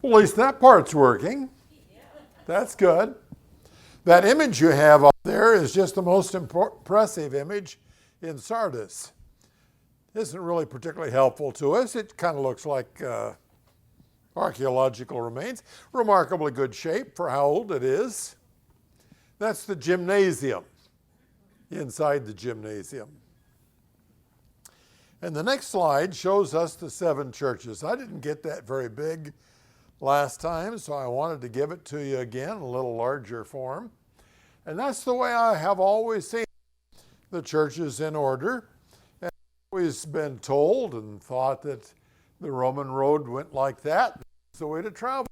Well, at least that part's working. That's good. That image you have up there is just the most impressive image in Sardis. Isn't really particularly helpful to us. It kind of looks like archaeological remains. Remarkably good shape for how old it is. That's the gymnasium, inside the gymnasium. And the next slide shows us the 7 churches. I didn't get that very big last time, so I wanted to give it to you again, a little larger form. And that's the way I have always seen the churches in order. And I've always been told and thought that the Roman road went like that. That's the way to travel.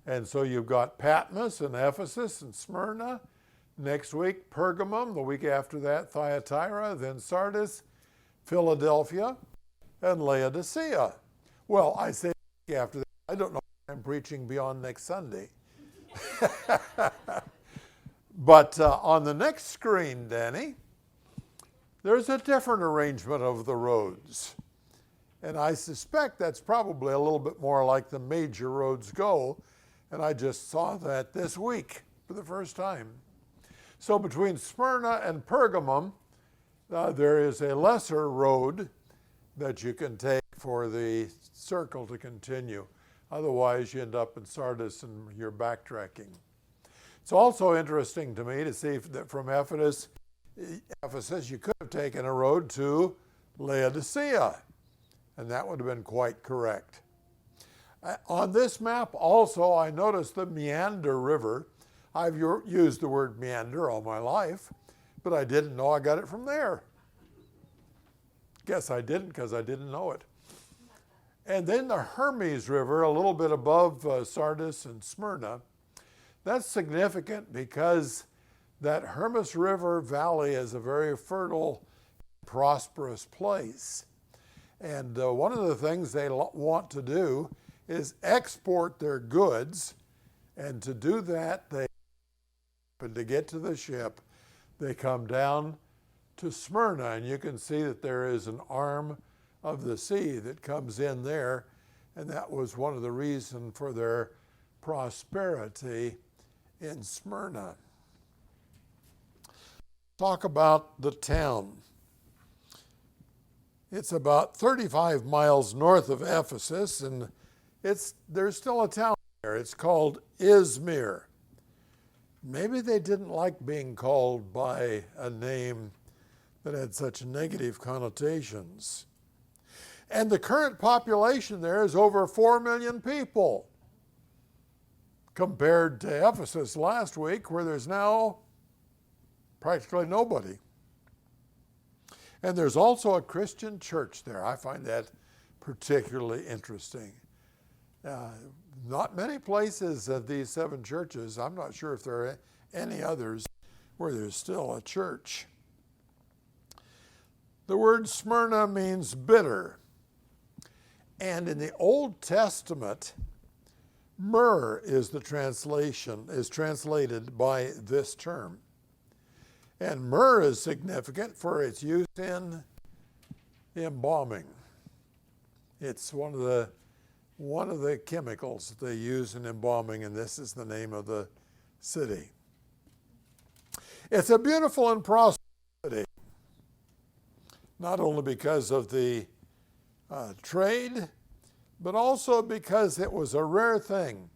And so you've got Patmos and Ephesus and Smyrna. Next week, Pergamum. The week after that, Thyatira. Then Sardis, Philadelphia, and Laodicea. Well, I say after that. I don't know if I'm preaching beyond next Sunday. But on the next screen, Danny, there's a different arrangement of the roads. And I suspect that's probably a little bit more like the major roads go. And I just saw that this week for the first time. So between Smyrna and Pergamum, there is a lesser road that you can take for the circle to continue. Otherwise, you end up in Sardis and you're backtracking. It's also interesting to me to see that from Ephesus, you could have taken a road to Laodicea, and that would have been quite correct. On this map also, I noticed the Meander River. I've used the word meander all my life, but I didn't know I got it from there. Guess I didn't because I didn't know it. And then the Hermes River, a little bit above Sardis and Smyrna. That's significant because that Hermes River Valley is a very fertile, prosperous place. And one of the things they want to do is export their goods. And to do that, to get to the ship, they come down to Smyrna. And you can see that there is an arm of the sea that comes in there. And that was one of the reasons for their prosperity in Smyrna. Talk about the town. It's about 35 miles north of Ephesus, and there's still a town there. It's called Izmir. Maybe they didn't like being called by a name that had such negative connotations. And the current population there is over 4 million people, compared to Ephesus last week, where there's now practically nobody. And there's also a Christian church there. I find that particularly interesting. Not many places of these 7 churches, I'm not sure if there are any others, where there's still a church. The word Smyrna means bitter. And in the Old Testament, myrrh is translated by this term. And myrrh is significant for its use in embalming. It's one of the chemicals that they use in embalming, and this is the name of the city. It's a beautiful and prosperous city, not only because of the trade, but also because it was a rare thing.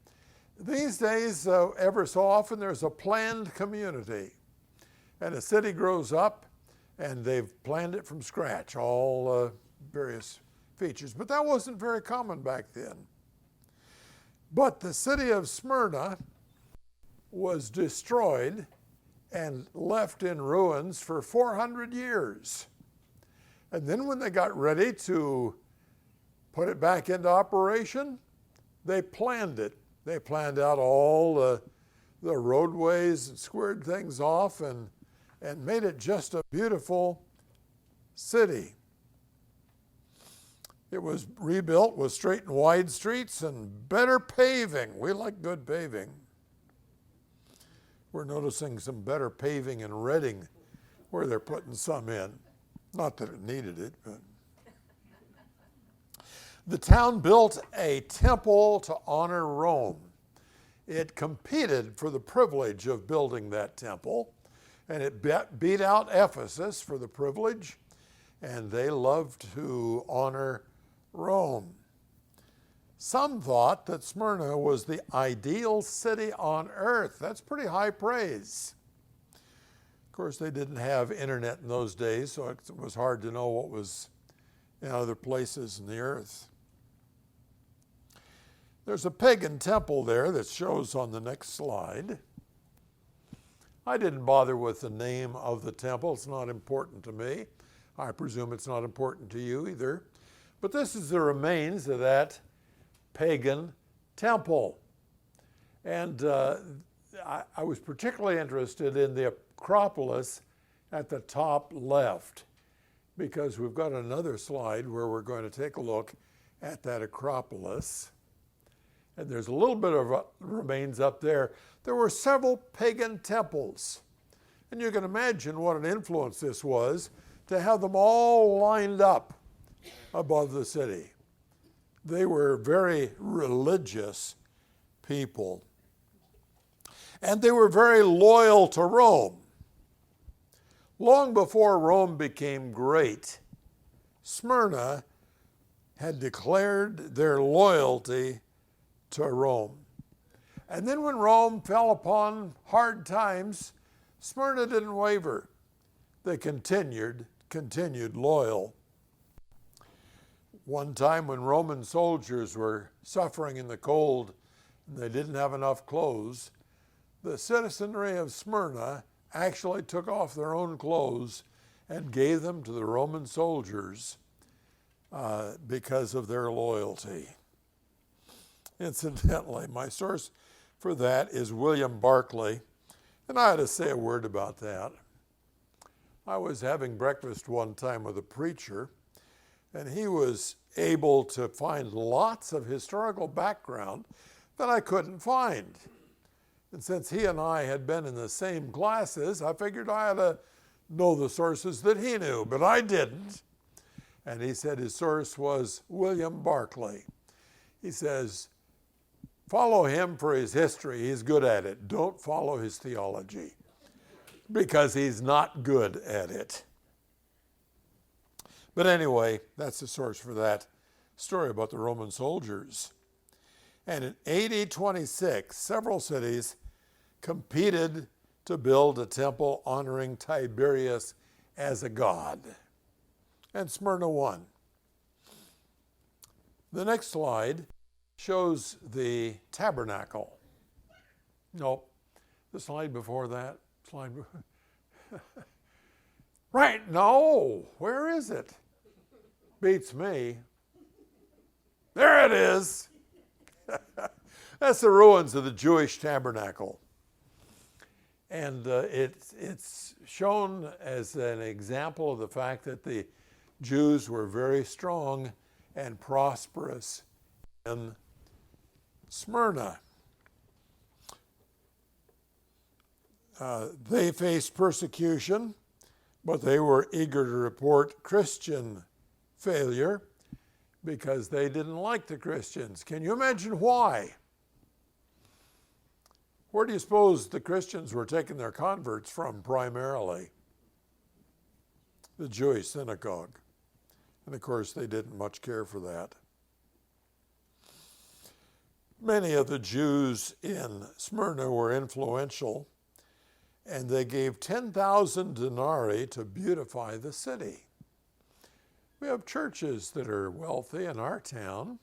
These days, ever so often, there's a planned community. And a city grows up, and they've planned it from scratch, all various features. But that wasn't very common back then. But the city of Smyrna was destroyed and left in ruins for 400 years. And then when they got ready to put it back into operation, they planned it. They planned out all the roadways and squared things off and made it just a beautiful city. It was rebuilt with straight and wide streets and better paving. We like good paving. We're noticing some better paving in Reading, where they're putting some in. Not that it needed it, but. The town built a temple to honor Rome. It competed for the privilege of building that temple, and it beat out Ephesus for the privilege, and they loved to honor Rome. Some thought that Smyrna was the ideal city on earth. That's pretty high praise. Of course, they didn't have internet in those days, so it was hard to know what was in other places in the earth. There's a pagan temple there that shows on the next slide. I didn't bother with the name of the temple. It's not important to me. I presume it's not important to you either. But this is the remains of that pagan temple. And I was particularly interested in the Acropolis at the top left, because we've got another slide where we're going to take a look at that Acropolis. And there's a little bit of remains up there. There were several pagan temples. And you can imagine what an influence this was to have them all lined up above the city. They were very religious people. And they were very loyal to Rome. Long before Rome became great, Smyrna had declared their loyalty to Rome. And then when Rome fell upon hard times, Smyrna didn't waver. They continued loyal. One time when Roman soldiers were suffering in the cold and they didn't have enough clothes, the citizenry of Smyrna actually took off their own clothes and gave them to the Roman soldiers because of their loyalty. Incidentally, my source for that is William Barclay, and I had to say a word about that. I was having breakfast one time with a preacher, and he was able to find lots of historical background that I couldn't find. And since he and I had been in the same classes, I figured I had to know the sources that he knew, but I didn't. And he said his source was William Barclay. He says, follow him for his history. He's good at it. Don't follow his theology, because he's not good at it. But anyway, that's the source for that story about the Roman soldiers. And in AD 26, several cities competed to build a temple honoring Tiberius as a god. And Smyrna won. The next slide shows the tabernacle. No, the slide before that. Right, no, where is it? Beats me. There it is. That's the ruins of the Jewish tabernacle. And it's shown as an example of the fact that the Jews were very strong and prosperous in Smyrna. They faced persecution, but they were eager to report Christian failure because they didn't like the Christians. Can you imagine why? Where do you suppose the Christians were taking their converts from primarily? The Jewish synagogue. And of course, they didn't much care for that. Many of the Jews in Smyrna were influential, and they gave 10,000 denarii to beautify the city. We have churches that are wealthy in our town.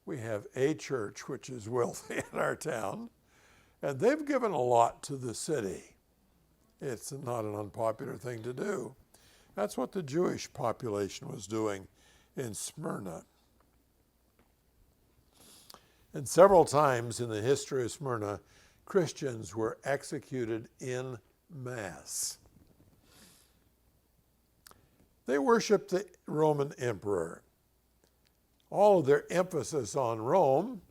We have a church which is wealthy in our town, and they've given a lot to the city. It's not an unpopular thing to do. That's what the Jewish population was doing in Smyrna. And several times in the history of Smyrna, Christians were executed in mass. They worshiped the Roman emperor. All of their emphasis on Rome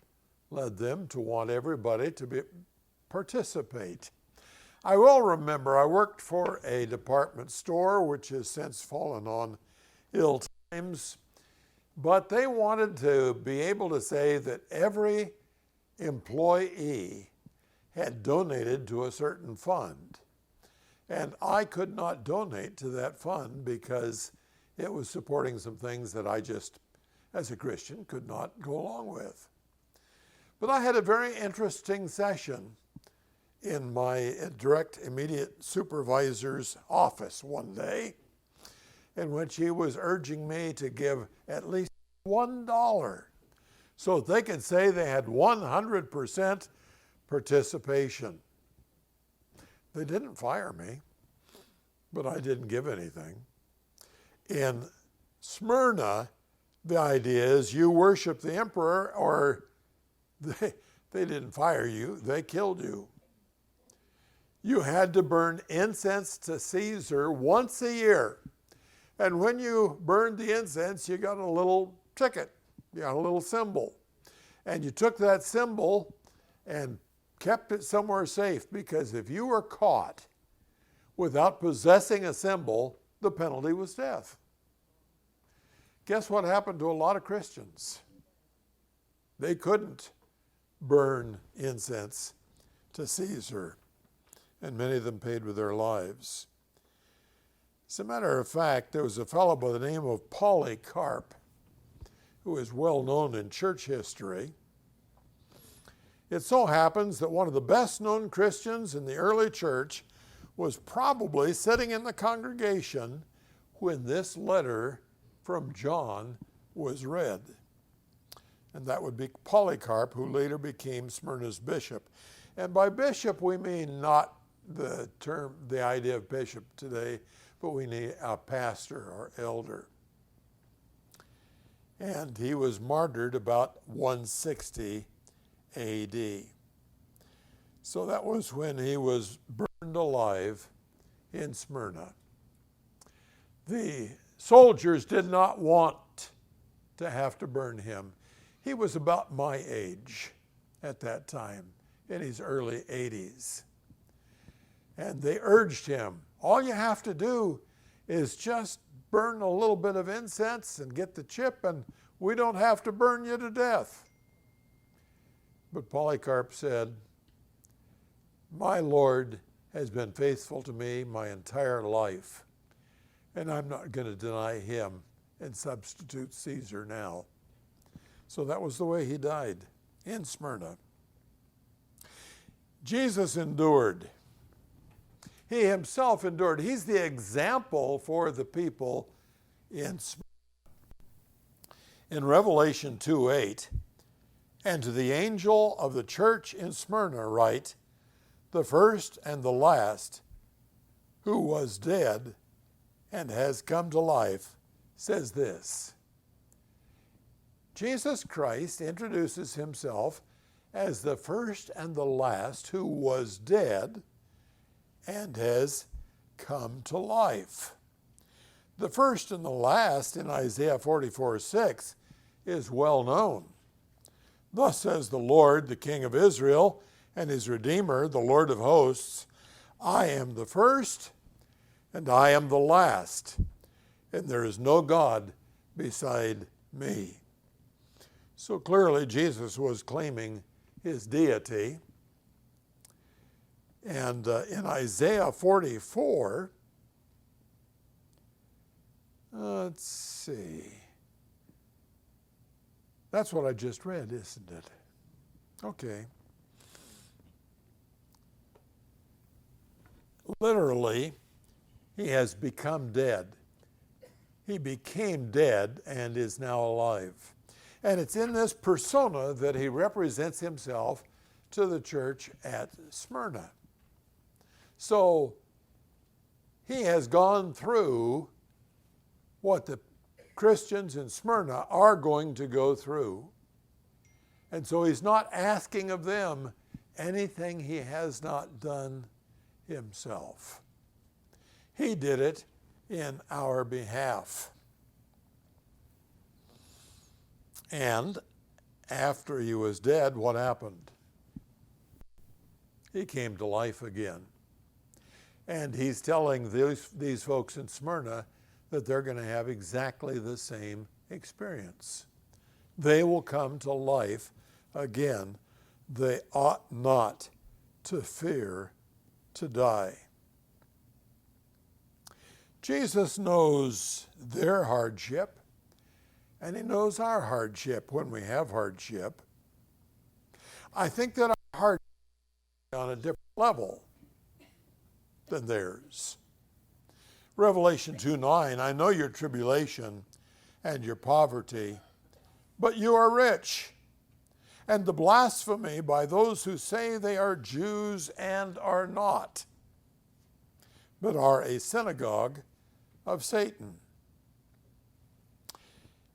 led them to want everybody to participate. I will remember I worked for a department store which has since fallen on ill times, But they wanted to be able to say that every employee had donated to a certain fund. And I could not donate to that fund because it was supporting some things that I just, as a Christian, could not go along with. But I had a very interesting session in my direct immediate supervisor's office one day, in which he was urging me to give at least $1 so that they could say they had 100% participation. They didn't fire me, but I didn't give anything. In Smyrna, the idea is you worship the emperor or they didn't fire you, they killed you. You had to burn incense to Caesar once a year. And when you burned the incense, you got a little ticket, you got a little symbol. And you took that symbol and kept it somewhere safe, because if you were caught without possessing a symbol, the penalty was death. Guess what happened to a lot of Christians? They couldn't burn incense to Caesar, and many of them paid with their lives. As a matter of fact, there was a fellow by the name of Polycarp who is well known in church history. It so happens that one of the best known Christians in the early church was probably sitting in the congregation when this letter from John was read. And that would be Polycarp, who later became Smyrna's bishop. And by bishop, we mean not the idea of bishop today, but we need a pastor or elder. And he was martyred about 160 AD. So that was when he was burned alive in Smyrna. The soldiers did not want to have to burn him. He was about my age at that time, in his early 80s. And they urged him, all you have to do is just burn a little bit of incense and get the chip, and we don't have to burn you to death. But Polycarp said, my Lord has been faithful to me my entire life, and I'm not going to deny him and substitute Caesar now. So that was the way he died, in Smyrna. Jesus endured. He himself endured. He's the example for the people in Smyrna. In Revelation 2:8, and to the angel of the church in Smyrna write, the first and the last, who was dead and has come to life, says this. Jesus Christ introduces himself as the first and the last who was dead and has come to life. The first and the last in Isaiah 44:6 is well known. Thus says the Lord, the King of Israel, and his Redeemer, the Lord of hosts, I am the first and I am the last, and there is no God beside me. So clearly Jesus was claiming his deity. And in Isaiah 44, let's see. That's what I just read, isn't it? Okay. Literally, he has become dead. He became dead and is now alive. And it's in this persona that he represents himself to the church at Smyrna. So he has gone through what the Christians in Smyrna are going to go through. And so he's not asking of them anything he has not done himself. He did it in our behalf. And after he was dead, what happened? He came to life again. And he's telling these folks in Smyrna that they're going to have exactly the same experience. They will come to life again. They ought not to fear to die. Jesus knows their hardship, and he knows our hardship when we have hardship. I think that our hardship is on a different level than theirs. Revelation 2:9, I know your tribulation and your poverty, but you are rich, and the blasphemy by those who say they are Jews and are not, but are a synagogue of Satan.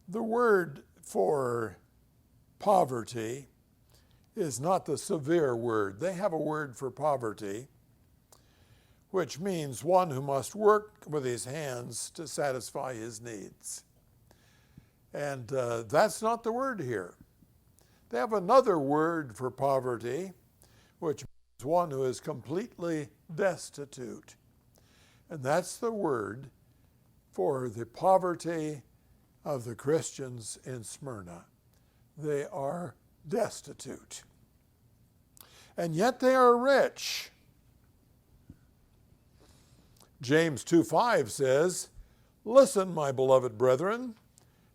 The word for poverty is not the severe word. They have a word for poverty, which means one who must work with his hands to satisfy his needs. And that's not the word here. They have another word for poverty, which means one who is completely destitute. And that's the word for the poverty of the Christians in Smyrna. They are destitute. And yet they are rich. James 2:5 says, listen, my beloved brethren,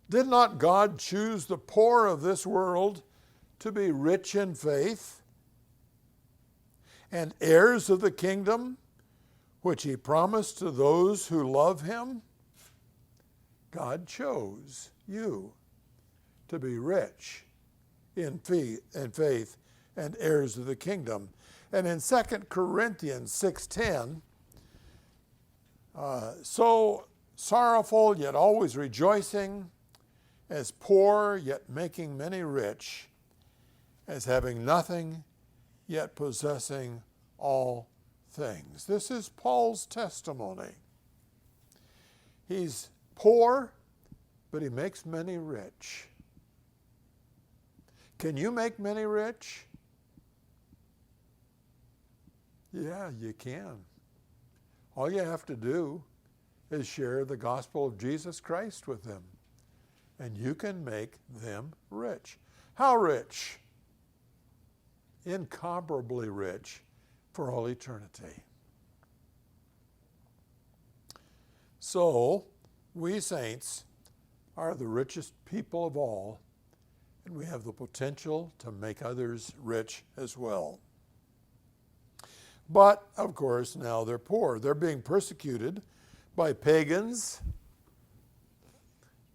did not God choose the poor of this world to be rich in faith and heirs of the kingdom which he promised to those who love him? God chose you to be rich in faith and heirs of the kingdom. And in 2 Corinthians 6:10, so sorrowful yet always rejoicing, as poor yet making many rich, as having nothing yet possessing all things. This is Paul's testimony. He's poor, but he makes many rich. Can you make many rich? Yeah, you can. All you have to do is share the gospel of Jesus Christ with them, and you can make them rich. How rich? Incomparably rich for all eternity. So, we saints are the richest people of all, and we have the potential to make others rich as well. But, of course, now they're poor. They're being persecuted by pagans.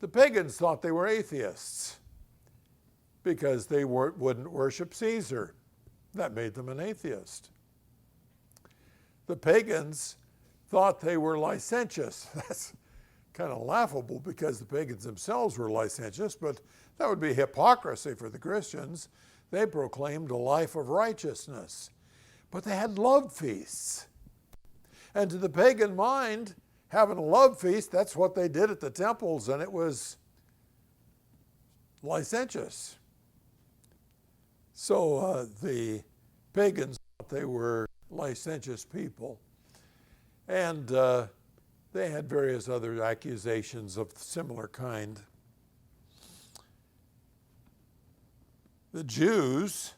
The pagans thought they were atheists because they wouldn't worship Caesar. That made them an atheist. The pagans thought they were licentious. That's kind of laughable because the pagans themselves were licentious, but that would be hypocrisy for the Christians. They proclaimed a life of righteousness. But they had love feasts. And to the pagan mind, having a love feast, that's what they did at the temples, and it was licentious. So the pagans thought they were licentious people. And they had various other accusations of similar kind. The Jews,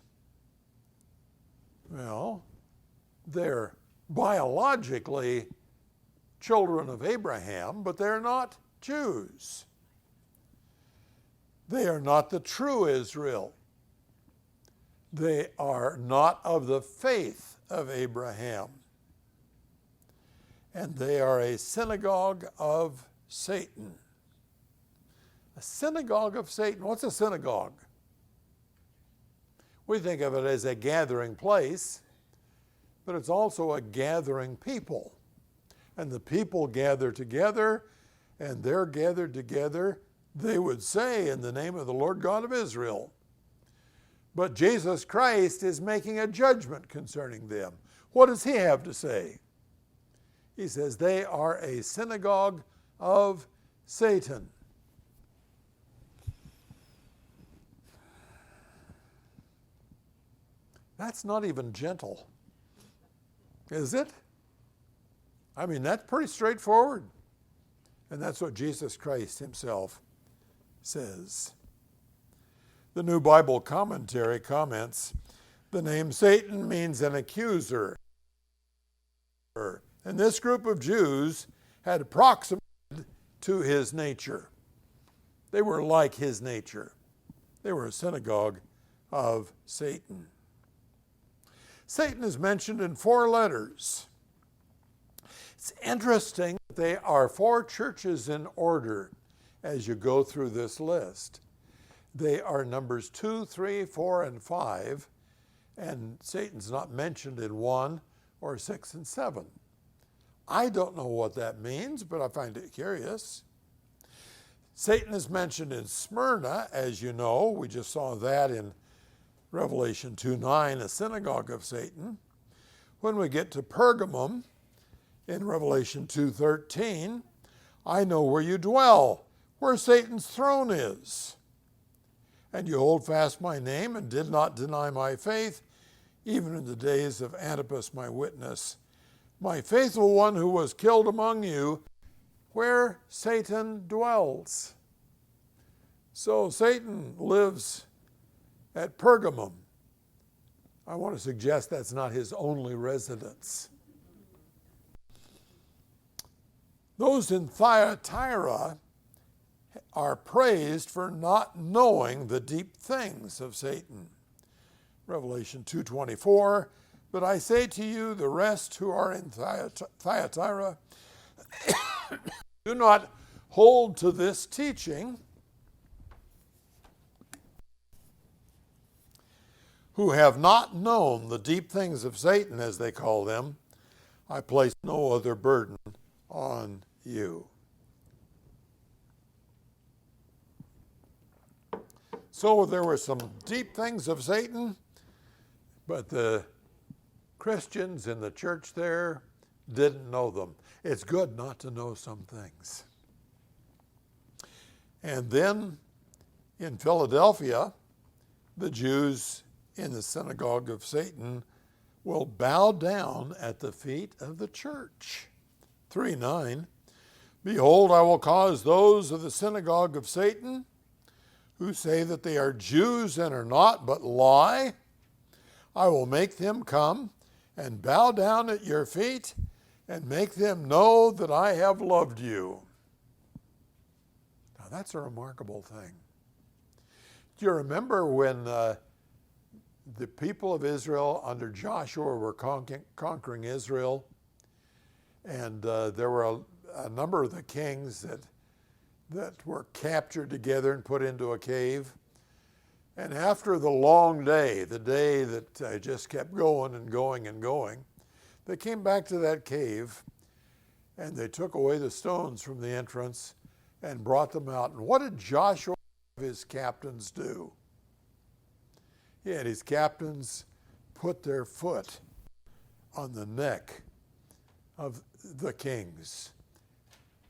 well, they're biologically children of Abraham, but they're not Jews. They are not the true Israel. They are not of the faith of Abraham. And they are a synagogue of Satan. A synagogue of Satan. What's a synagogue? We think of it as a gathering place, but it's also a gathering people. And the people gather together, and they're gathered together, they would say, in the name of the Lord God of Israel. But Jesus Christ is making a judgment concerning them. What does he have to say? He says they are a synagogue of Satan. That's not even gentle, is it? I mean, that's pretty straightforward. And that's what Jesus Christ himself says. The New Bible Commentary comments, the name Satan means an accuser. And this group of Jews had approximated to his nature. They were like his nature. They were a synagogue of Satan. Satan is mentioned in 4 letters. It's interesting that they are 4 churches in order as you go through this list. They are numbers 2, 3, 4, and 5, and Satan's not mentioned in 1 or 6 and 7. I don't know what that means, but I find it curious. Satan is mentioned in Smyrna, as you know. We just saw that in Revelation 2:9, a synagogue of Satan. When we get to Pergamum, in Revelation 2:13, I know where you dwell, where Satan's throne is. And you hold fast my name and did not deny my faith, even in the days of Antipas my witness, my faithful one who was killed among you, where Satan dwells. So Satan lives at Pergamum. I want to suggest that's not his only residence. Those in Thyatira are praised for not knowing the deep things of Satan. Revelation 2:24, but I say to you, the rest who are in Thyatira, do not hold to this teaching, who have not known the deep things of Satan, as they call them. I place no other burden on you. So there were some deep things of Satan, but the Christians in the church there didn't know them. It's good not to know some things. And then in Philadelphia, the Jews in the synagogue of Satan will bow down at the feet of the church. 3:9, behold, I will cause those of the synagogue of Satan who say that they are Jews and are not, but lie. I will make them come and bow down at your feet and make them know that I have loved you. Now that's a remarkable thing. Do you remember when the people of Israel under Joshua were conquering Israel? And there were a number of the kings that were captured together and put into a cave. And after the long day, the day that just kept going and going and going, they came back to that cave and they took away the stones from the entrance and brought them out. And what did Joshua and his captains do? He had his captains put their foot on the neck of the kings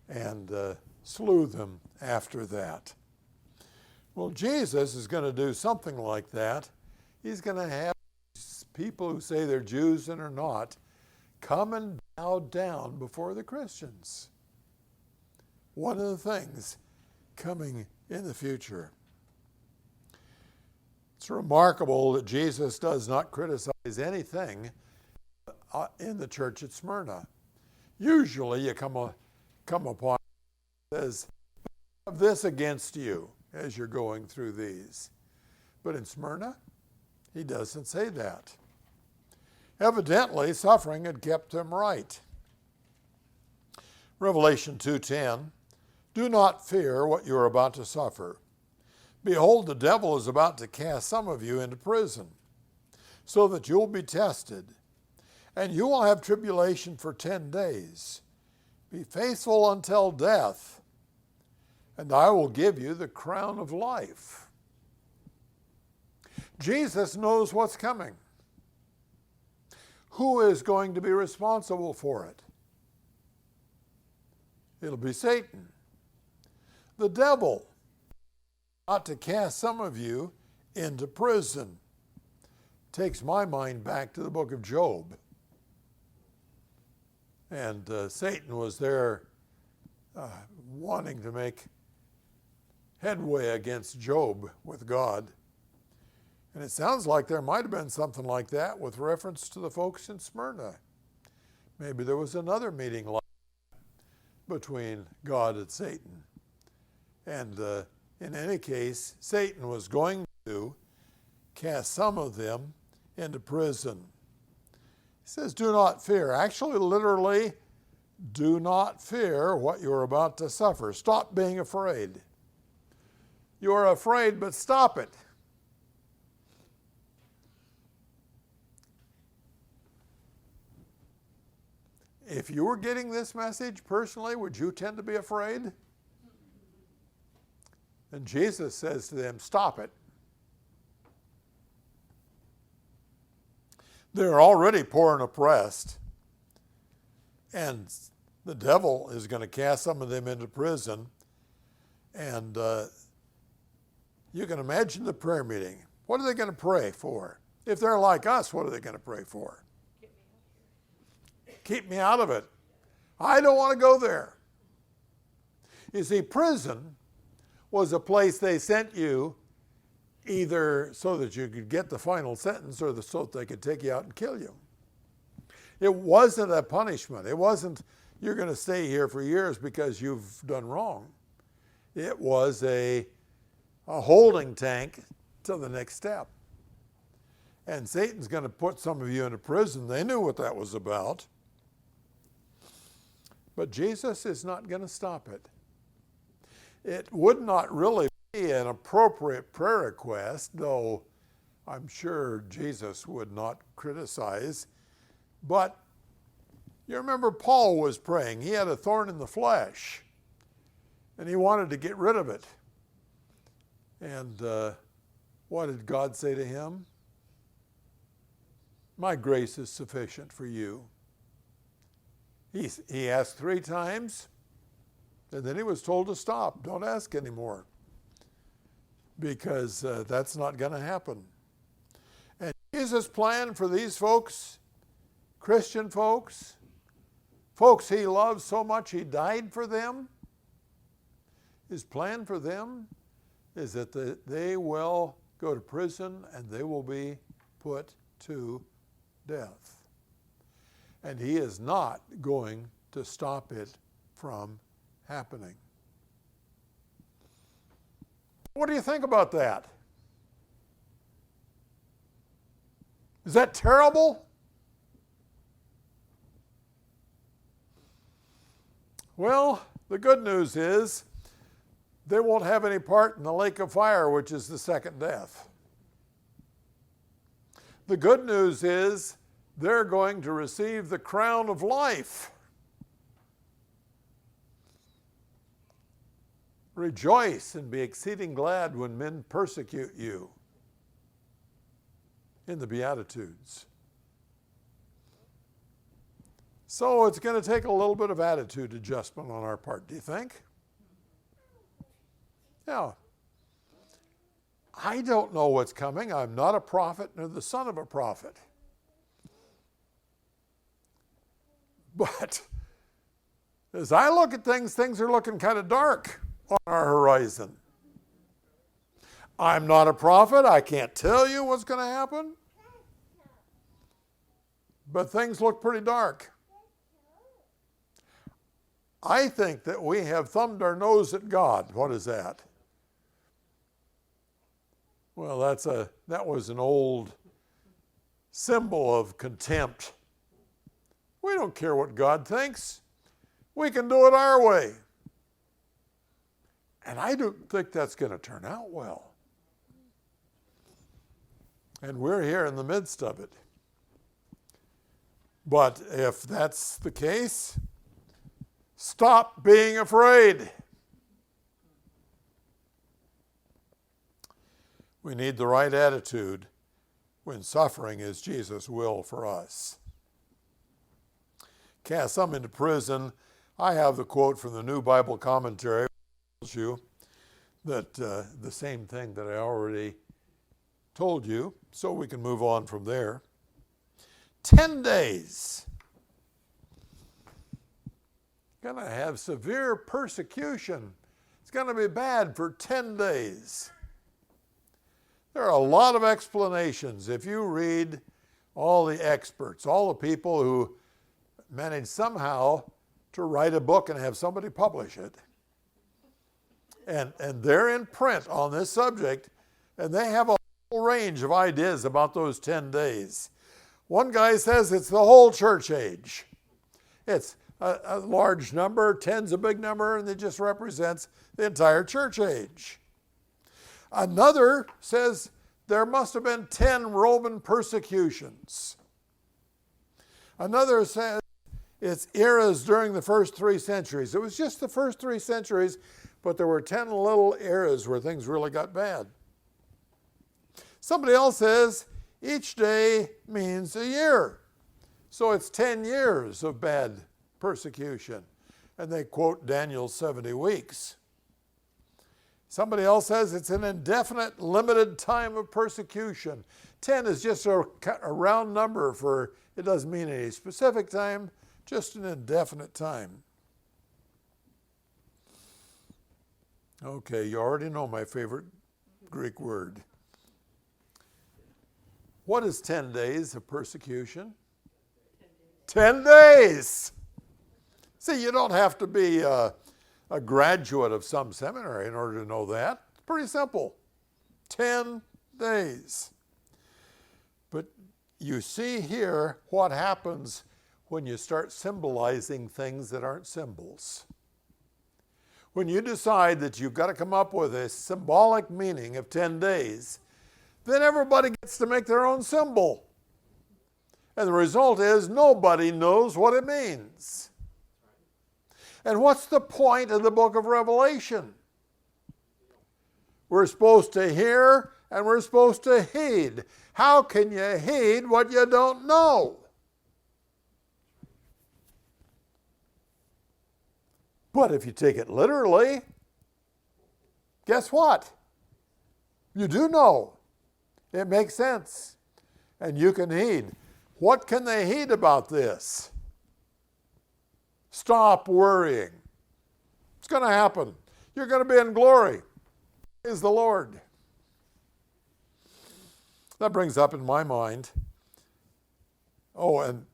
and slew them after that. Well, Jesus is going to do something like that. He's going to have people who say they're Jews and are not come and bow down before the Christians. One of the things coming in the future. It's remarkable that Jesus does not criticize anything in the church at Smyrna. Usually you come upon it says, I have this against you as you're going through these. But in Smyrna, he doesn't say that. Evidently, suffering had kept him right. Revelation 2:10, do not fear what you are about to suffer. Behold, the devil is about to cast some of you into prison, so that you will be tested, and you will have tribulation for 10 days. Be faithful until death, and I will give you the crown of life. Jesus knows what's coming. Who is going to be responsible for it? It'll be Satan. The devil ought to cast some of you into prison. Takes my mind back to the book of Job. And Satan was there wanting to headway against Job with God. And it sounds like there might have been something like that with reference to the folks in Smyrna. Maybe there was another meeting like that between God and Satan. And in any case, Satan was going to cast some of them into prison. He says, do not fear. Actually, literally, do not fear what you're about to suffer. Stop being afraid. You are afraid, but stop it. If you were getting this message personally, would you tend to be afraid? And Jesus says to them, stop it. They're already poor and oppressed. And the devil is going to cast some of them into prison. And you can imagine the prayer meeting. What are they going to pray for? If they're like us, what are they going to pray for? Keep me out of it. I don't want to go there. You see, prison was a place they sent you either so that you could get the final sentence or so that they could take you out and kill you. It wasn't a punishment. It wasn't, you're going to stay here for years because you've done wrong. It was a holding tank to the next step. And Satan's going to put some of you into prison. They knew what that was about. But Jesus is not going to stop it. It would not really be an appropriate prayer request, though I'm sure Jesus would not criticize. But you remember Paul was praying. He had a thorn in the flesh, and he wanted to get rid of it. And what did God say to him? My grace is sufficient for you. He asked 3 times, and then he was told to stop. Don't ask anymore, because that's not going to happen. And Jesus' plan for these folks, Christian folks, folks he loved so much he died for them, his plan for them is that they will go to prison and they will be put to death. And he is not going to stop it from happening. What do you think about that? Is that terrible? Well, the good news is they won't have any part in the lake of fire, which is the second death. The good news is they're going to receive the crown of life. Rejoice and be exceeding glad when men persecute you in the Beatitudes. So it's going to take a little bit of attitude adjustment on our part, do you think? Yeah. I don't know what's coming. I'm not a prophet nor the son of a prophet. But as I look at things, things are looking kind of dark on our horizon. I'm not a prophet. I can't tell you what's going to happen. But things look pretty dark. I think that we have thumbed our nose at God. What is that? Well, that was an old symbol of contempt. We don't care what God thinks. We can do it our way. And I don't think that's going to turn out well. And we're here in the midst of it. But if that's the case, stop being afraid. We need the right attitude when suffering is Jesus' will for us. Cast some into prison. I have the quote from the New Bible Commentary, which tells you that the same thing that I already told you, so we can move on from there. 10 days. Going to have severe persecution. It's going to be bad for 10 days. There are a lot of explanations. If you read all the experts, all the people who manage somehow to write a book and have somebody publish it, and they're in print on this subject, and they have a whole range of ideas about those 10 days. One guy says it's the whole church age. It's a large number, 10's a big number, and it just represents the entire church age. Another says there must have been 10 Roman persecutions. Another says it's eras during the first 3 centuries. It was just the first 3 centuries, but there were 10 little eras where things really got bad. Somebody else says each day means a year. So it's 10 years of bad persecution. And they quote Daniel's 70 weeks. Somebody else says it's an indefinite, limited time of persecution. 10 is just a round number for, it doesn't mean any specific time, just an indefinite time. Okay, you already know my favorite Greek word. What is 10 days of persecution? 10 days! See, you don't have to be a graduate of some seminary in order to know that. It's pretty simple. 10 days. But you see here what happens when you start symbolizing things that aren't symbols. When you decide that you've got to come up with a symbolic meaning of 10 days, then everybody gets to make their own symbol. And the result is nobody knows what it means. And what's the point of the book of Revelation? We're supposed to hear and we're supposed to heed. How can you heed what you don't know? But if you take it literally, guess what? You do know. It makes sense. And you can heed. What can they heed about this? Stop worrying. It's going to happen. You're going to be in glory. Praise the Lord. That brings up in my mind, and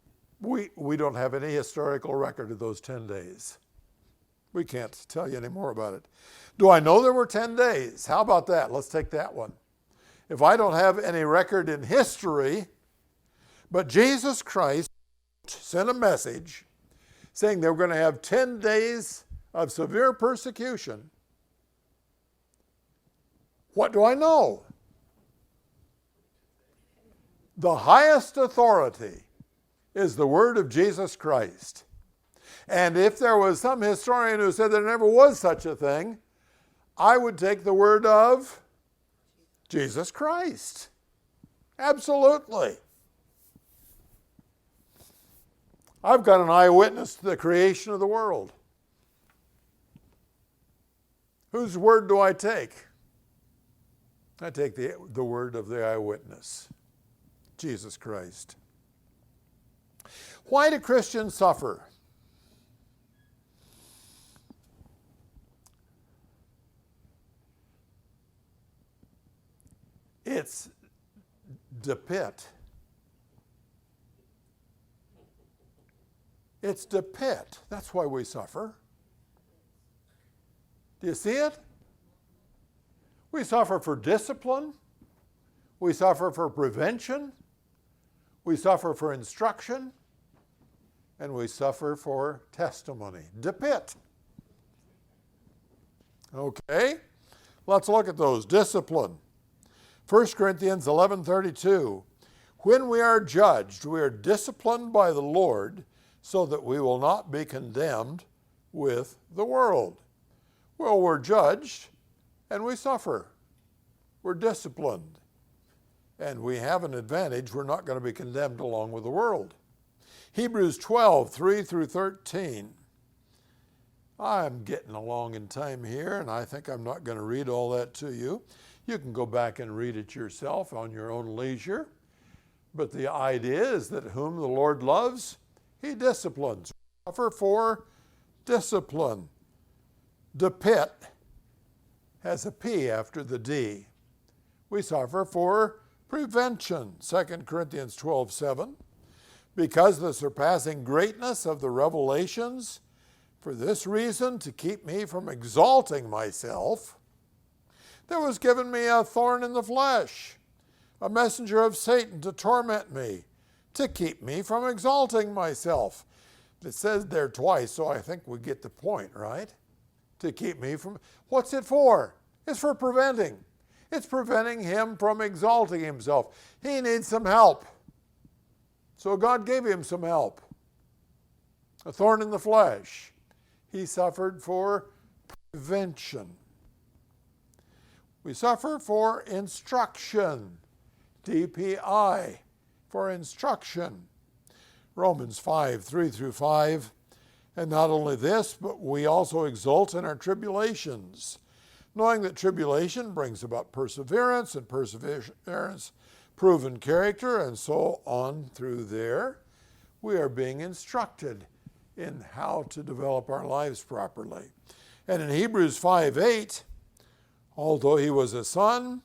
we don't have any historical record of those 10 days. We can't tell you any more about it. Do I know there were 10 days? How about that? Let's take that one. If I don't have any record in history, but Jesus Christ sent a message saying they were going to have 10 days of severe persecution, what do I know? The highest authority is the word of Jesus Christ. And if there was some historian who said there never was such a thing, I would take the word of Jesus Christ. Absolutely. I've got an eyewitness to the creation of the world. Whose word do I take? I take the word of the eyewitness, Jesus Christ. Why do Christians suffer? It's depit. It's depit. That's why we suffer. Do you see it? We suffer for discipline. We suffer for prevention. We suffer for instruction. And we suffer for testimony. Depit. Okay? Let's look at those. Discipline. 1 Corinthians 11:32. When we are judged, we are disciplined by the Lord so that we will not be condemned with the world. Well, we're judged and we suffer. We're disciplined. And we have an advantage. We're not going to be condemned along with the world. Hebrews 12:3-13. I'm getting along in time here, and I think I'm not going to read all that to you. You can go back and read it yourself on your own leisure. But the idea is that whom the Lord loves, he disciplines. Suffer for discipline. Depit has a P after the D. We suffer for prevention, 2 Corinthians 12:7. Because of the surpassing greatness of the revelations, for this reason, to keep me from exalting myself, there was given me a thorn in the flesh, a messenger of Satan to torment me, to keep me from exalting myself. It says there twice, so I think we get the point, right? To keep me from, what's it for? It's for preventing. It's preventing him from exalting himself. He needs some help. So God gave him some help. A thorn in the flesh. He suffered for prevention. We suffer for instruction. DPI, for instruction. Romans 5:3-5. And not only this, but we also exult in our tribulations, knowing that tribulation brings about perseverance, and perseverance, proven character, and so on through there. We are being instructed in how to develop our lives properly. And in Hebrews 5:8, although he was a son,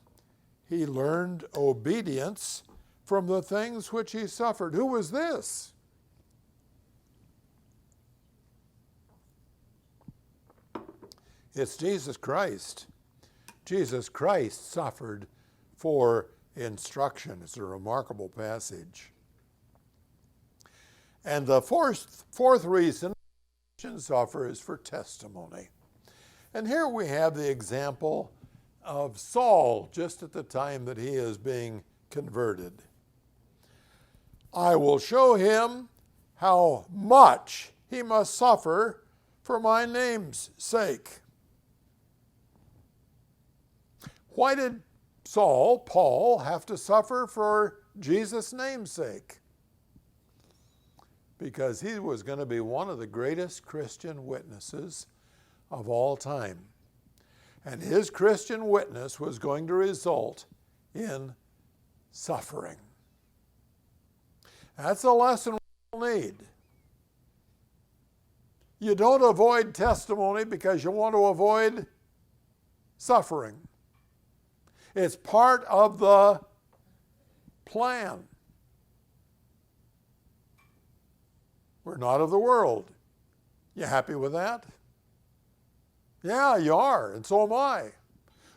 he learned obedience from the things which he suffered. Who was this? It's Jesus Christ. Jesus Christ suffered for instruction. It's a remarkable passage. And the fourth reason Christians suffer is for testimony. And here we have the example of Saul just at the time that he is being converted. I will show him how much he must suffer for my name's sake. Why did Paul, have to suffer for Jesus' name's sake? Because he was going to be one of the greatest Christian witnesses of all time. And his Christian witness was going to result in suffering. That's a lesson we'll need. You don't avoid testimony because you want to avoid suffering. It's part of the plan. We're not of the world. You happy with that? Yeah, you are, and so am I.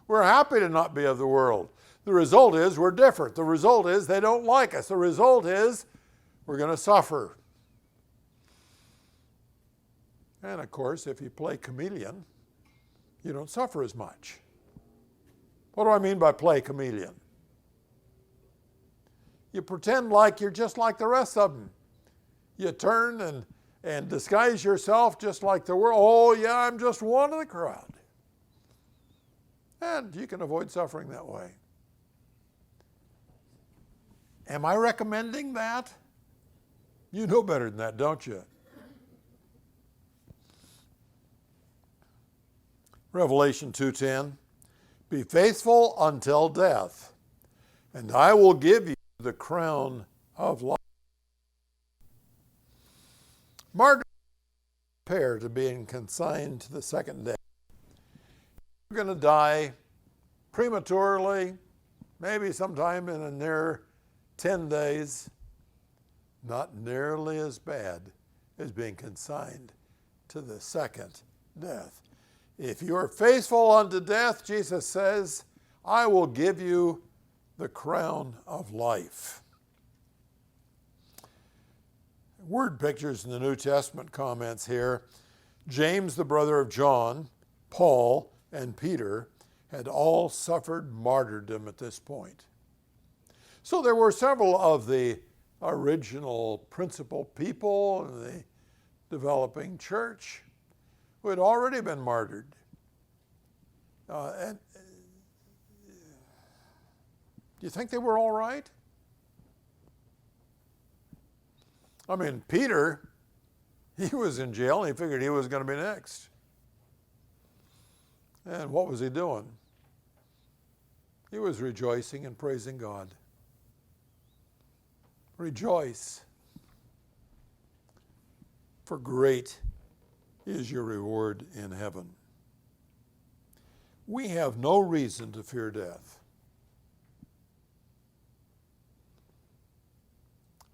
We're happy to not be of the world. The result is we're different. The result is they don't like us. The result is we're going to suffer. And of course, if you play chameleon, you don't suffer as much. What do I mean by play chameleon? You pretend like you're just like the rest of them. You turn and disguise yourself just like the world. Oh, yeah, I'm just one of the crowd. And you can avoid suffering that way. Am I recommending that? You know better than that, don't you? Revelation 2:10. Be faithful until death, and I will give you the crown of life. Martyrs prepare to being consigned to the second death. You're going to die prematurely, maybe sometime in a near 10 days. Not nearly as bad as being consigned to the second death. If you are faithful unto death, Jesus says, I will give you the crown of life. Word pictures in the New Testament comments here. James, the brother of John, Paul, and Peter had all suffered martyrdom at this point. So there were several of the original principal people in the developing church who had already been martyred. And do you think they were all right? I mean, Peter, he was in jail and he figured he was going to be next. And what was he doing? He was rejoicing and praising God. Rejoice, for great is your reward in heaven. we have no reason to fear death.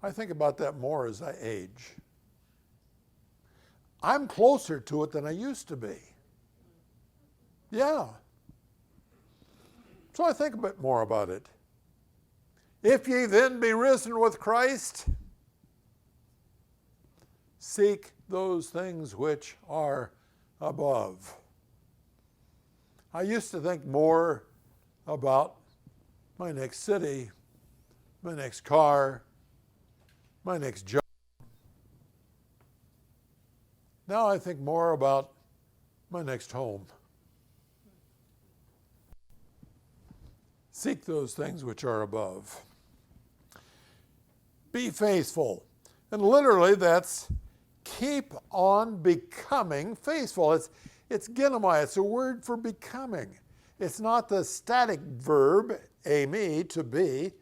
I think about that more as I age. I'm closer to it than I used to be. Yeah. So I think a bit more about it. If ye then be risen with Christ, seek those things which are above. I used to think more about my next city, my next car, my next job. Now I think more about my next home. Seek those things which are above. Be faithful. And literally that's keep on becoming faithful. It's genomai. It's a word for becoming. It's not the static verb, eimi, to be.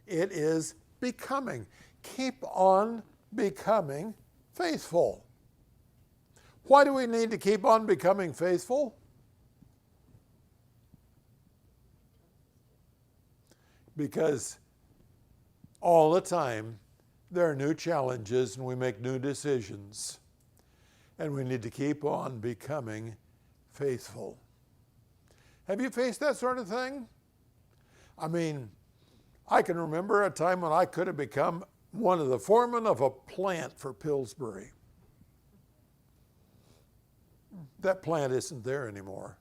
It is becoming. Keep on becoming faithful. Why do we need to keep on becoming faithful? Because all the time there are new challenges and we make new decisions. And we need to keep on becoming faithful. Have you faced that sort of thing? I mean, I can remember a time when I could have become one of the foremen of a plant for Pillsbury. That plant isn't there anymore.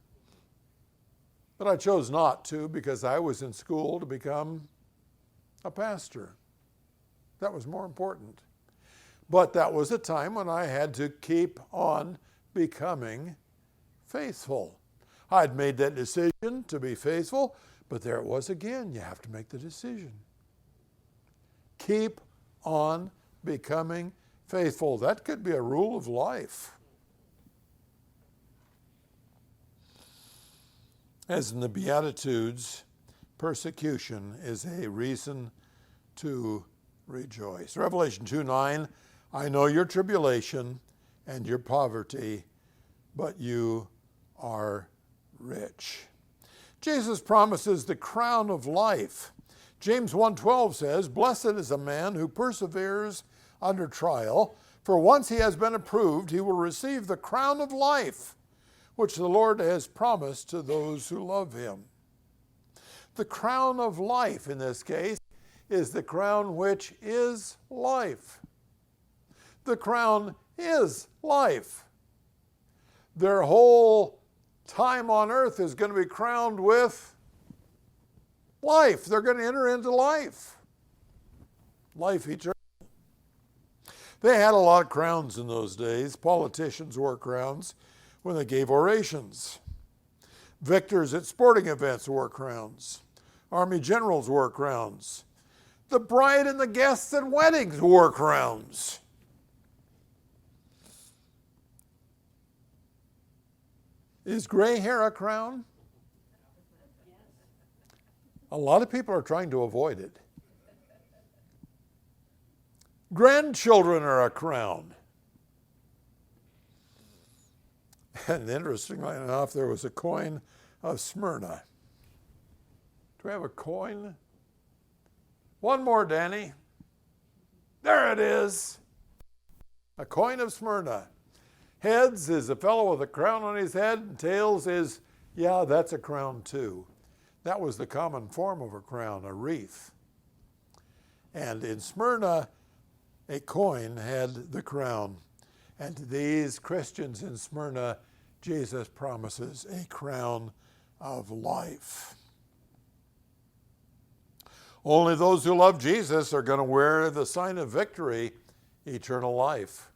But I chose not to because I was in school to become a pastor. That was more important. But that was a time when I had to keep on becoming faithful. I'd made that decision to be faithful, but there it was again. You have to make the decision. Keep on becoming faithful. That could be a rule of life. As in the Beatitudes, persecution is a reason to rejoice. Revelation 2:9, I know your tribulation and your poverty, but you are rich. Jesus promises the crown of life. James 1:12 says, blessed is a man who perseveres under trial, for once he has been approved, he will receive the crown of life, which the Lord has promised to those who love him. The crown of life in this case is the crown which is life. The crown is life. Their whole time on earth is going to be crowned with life. They're going to enter into life. Life eternal. They had a lot of crowns in those days. Politicians wore crowns when they gave orations. Victors at sporting events wore crowns. Army generals wore crowns. The bride and the guests at weddings wore crowns. Is gray hair a crown? A lot of people are trying to avoid it. Grandchildren are a crown. And interestingly enough, there was a coin of Smyrna. Do we have a coin? One more, Danny. There it is. A coin of Smyrna. Heads is a fellow with a crown on his head, and tails is, yeah, that's a crown too. That was the common form of a crown, a wreath. And in Smyrna, a coin had the crown. And to these Christians in Smyrna, Jesus promises a crown of life. Only those who love Jesus are going to wear the sign of victory, eternal life.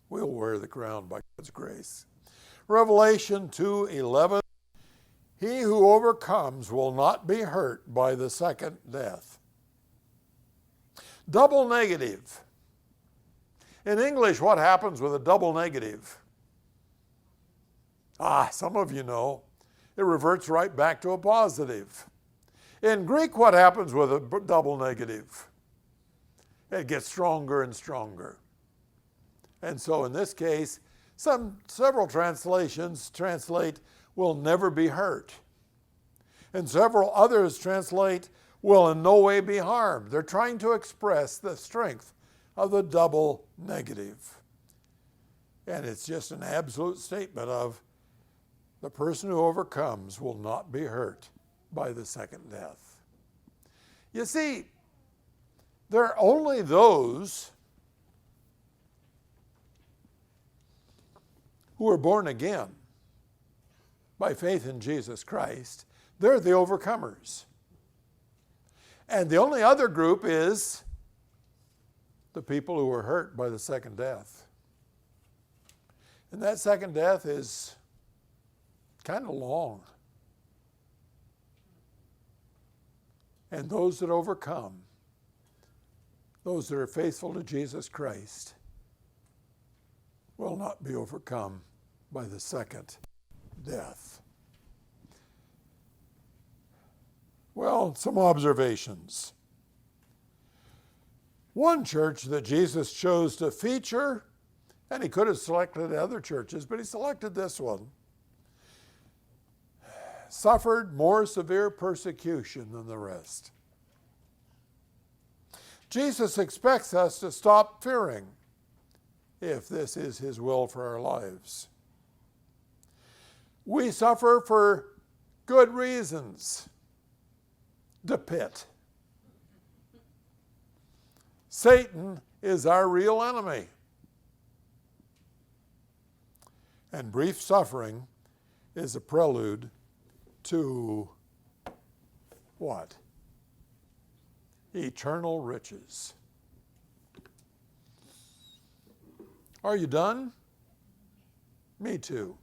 We'll wear the crown by God's grace. Revelation 2:11, he who overcomes will not be hurt by the second death. Double negative. In English, what happens with a double negative? Some of you know. It reverts right back to a positive. In Greek, what happens with a double negative? It gets stronger and stronger. And so in this case, several translations translate will never be hurt. And several others translate, will in no way be harmed. They're trying to express the strength of the double negative. And it's just an absolute statement of the person who overcomes will not be hurt by the second death. You see, there are only those who are born again by faith in Jesus Christ. They're the overcomers. And the only other group is the people who were hurt by the second death. And that second death is kind of long. And those that overcome, those that are faithful to Jesus Christ, will not be overcome by the second death. Well, some observations. One church that Jesus chose to feature, and he could have selected other churches, but he selected this one, suffered more severe persecution than the rest. Jesus expects us to stop fearing if this is his will for our lives. We suffer for good reasons. The pit. Satan is our real enemy. And brief suffering is a prelude to what? Eternal riches. Are you done? Me too.